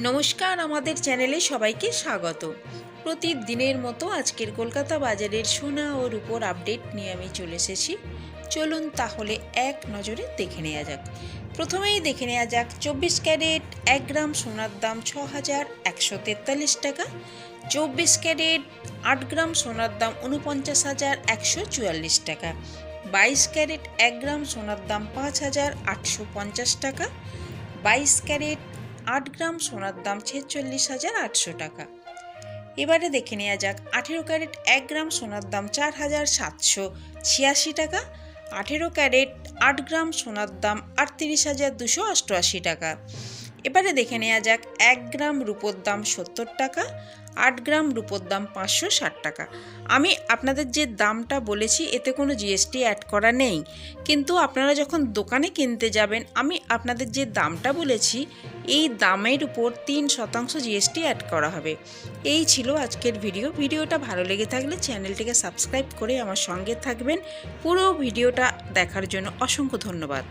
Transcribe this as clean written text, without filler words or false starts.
নমস্কার, আমাদের চ্যানেলে সবাইকে স্বাগত। প্রতিদিনের মতো আজকের কলকাতা বাজারের সোনা ও রূপোর আপডেট নিয়ে আমি চলে এসেছি। চলুন তাহলে এক নজরে দেখে নেওয়া যাক। প্রথমেই দেখে নেওয়া যাক 24 ক্যারেট 1 গ্রাম সোনার দাম 6,143 টাকা। 24 ক্যারেট 8 গ্রাম সোনার দাম 49,144 টাকা। 22 ক্যারেট 1 গ্রাম সোনার দাম 5,850 টাকা। 22 ক্যারেট 8 গ্রাম সোনার দাম 46,800 টাকা। এবারে দেখে নেওয়া যাক 18 ক্যারেট 1 গ্রাম সোনার দাম 4,786 টাকা। 18 ক্যারেট 8 গ্রাম সোনার দাম 38,288 টাকা। এবারে দেখে নেওয়া যাক 1 গ্রাম রূপোর দাম 70 টাকা। 8 গ্রাম রূপোর দাম 560 টাকা। আমি আপনাদের যে দামটা বলেছি এতে কোনো জিএসটি অ্যাড করা নেই, কিন্তু আপনারা যখন দোকানে কিনতে যাবেন আমি আপনাদের যে দামটা বলেছি এই দামের উপর 3% জিএসটি অ্যাড করা হবে। এই ছিল আজকের ভিডিওটা ভালো লেগে থাকলে চ্যানেলটিকে সাবস্ক্রাইব করে আমার সঙ্গে থাকবেন। পুরো ভিডিওটা দেখার জন্য অসংখ্য ধন্যবাদ।